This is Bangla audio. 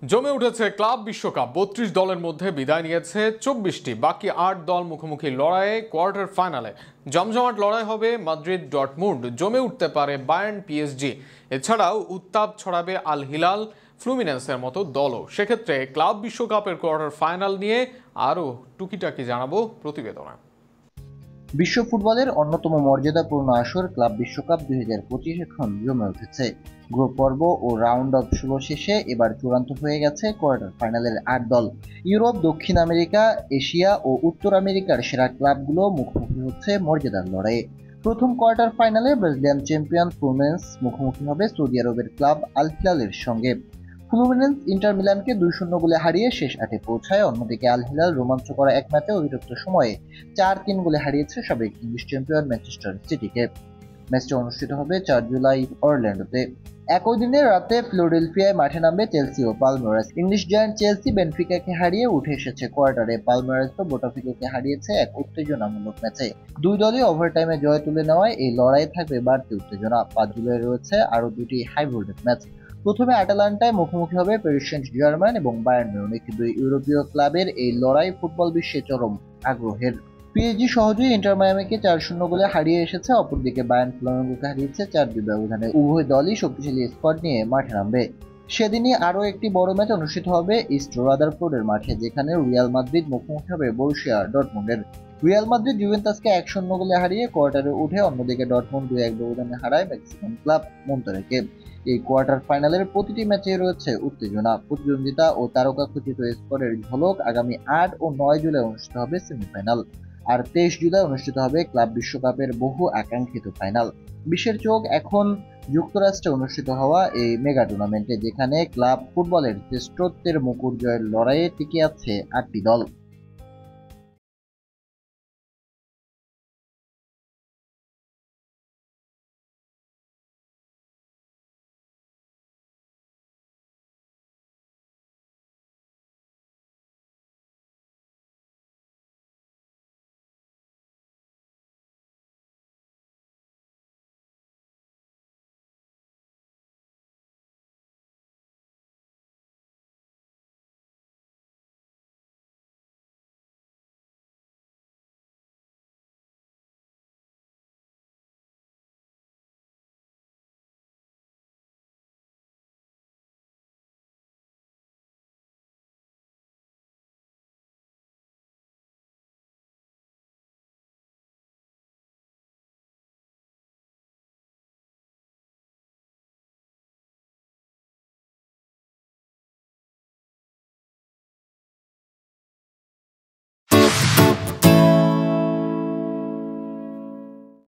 জমে উঠেছে ক্লাব বিশ্বকাপ। ৩২ দলের মধ্যে বিদায় নিয়েছে ২৪টি, বাকি ৮ দল মুখোমুখি লড়াইয়ে কোয়ার্টার ফাইনালে। জমজমাট লড়াই হবে মাদ্রিদ ডর্টমুন্ড, জমে উঠতে পারে বায়ার্ন পিএসজি। এছাড়াও উত্তাপ ছড়াবে আল হিলাল, ফ্লুমিনেন্সের মতো দলও। সেক্ষেত্রে ক্লাব বিশ্বকাপের কোয়ার্টার ফাইনাল নিয়ে আরও টুকিটাকি জানাবো প্রতিবেদনে। বিশ্ব ফুটবলের অন্যতম মর্যাদাপূর্ণ আসর ক্লাব বিশ্বকাপ ২০২৫ এখন জমে উঠেছে। গ্রুপ পর্ব ও রাউন্ড অফ ষোলো শেষে এবার চূড়ান্ত হয়ে গেছে কোয়ার্টার ফাইনালের ৮ দল। ইউরোপ, দক্ষিণ আমেরিকা, এশিয়া ও উত্তর আমেরিকার সেরা ক্লাবগুলো মুখোমুখি হচ্ছে মর্যাদার লড়াইয়ে। প্রথম কোয়ার্টার ফাইনালে ব্রাজিলিয়ান চ্যাম্পিয়ন ফ্লুমিনেন্স মুখোমুখি হবে সৌদি আরবের ক্লাব আল হিলালের সঙ্গে। ফ্লুমিনেন্স ইন্টার মিলানকে ২-০ গোলে হারিয়ে শেষ ৮-এ পৌঁছায়। অন্যদিকে আল হিলাল রোমাঞ্চকর এক ম্যাচে অতিরিক্ত সময়ে ৪-৩ গোলে হারিয়েছে সাবেক ইংলিশ চ্যাম্পিয়ন ম্যানচেস্টার সিটিকে। ম্যাচটি অনুষ্ঠিত হবে ৪ জুলাই অরল্যান্ডোতে। একই দিনে রাতে ফিলাডেলফিয়ায় মাঠে নামবে চেলসি ও পালমেরাস। ইংলিশ জায়ান্ট চেলসি বেনফিকাকে হারিয়ে উঠে এসেছে কোয়ার্টারে। পালমেরাসও বোটাফিগোকে হারিয়েছে এক উত্তেজনামূলক ম্যাচে। দুই দলই ওভারটাইমে জয় তুলে নেওয়ায় এই লড়াইয়ে থাকবে বাড়তি উত্তেজনা। ৫ জুলাই রয়েছে আরও দুটি হাই ভোল্টেজ ম্যাচ। প্রথমে অ্যাটালান্টায় মুখোমুখি হবে প্যারিস সেন্ট জার্মান এবং বায়ার্ন মিউনিখ। দুই ইউরোপীয় ক্লাবের এই লড়াই ফুটবল বিশ্বে চরম আগ্রহের। পিএসজি সহজেই ইন্টার মায়ামিকে ৪-০ গোলে হারিয়ে এসেছে। অপরদিকে বায়ার্ন ফ্লামেঙ্গোকে হারিয়েছে ৪-২ ব্যবধানে। উভয় দলই শক্তিশালী স্কোয়াড নিয়ে মাঠে নামবে। সেদিনই আরও একটি বড় ম্যাচ অনুষ্ঠিত হবে ইস্ট রাদারফোর্ডের মাঠে, যেখানে রিয়াল মাদ্রিদ মুখোমুখি হবে বরুসিয়া ডর্টমুন্ডের। রিয়াল মাদ্রিদ জুভেন্টাসকে ১-০ গোলে হারিয়ে কোয়ার্টারে উঠে, অন্যদিকে ডর্টমুন্ড ২-১ ব্যবধানে হারায় মেক্সিকান ক্লাব মন্তেরেকে। এই কোয়ার্টার ফাইনালের প্রতিটি ম্যাচে রয়েছে উত্তেজনা, প্রতিদ্বন্দ্বিতা ও তারকা খচিত স্কোরের ঝলক। আগামী ৮ ও ৯ জুলাই অনুষ্ঠিত হবে সেমিফাইনাল, আর ২৩ জুলাই অনুষ্ঠিত হবে ক্লাব বিশ্বকাপের বহু আকাঙ্ক্ষিত ফাইনাল। বিশ্বের চোখ এখন যুক্তরাষ্ট্রে অনুষ্ঠিত হওয়া এই মেগা টুর্নামেন্টে, যেখানে ক্লাব ফুটবলের শ্রেষ্ঠত্বের মুকুট জয়ের লড়াইয়ে টিকে আছে ৮টি দল।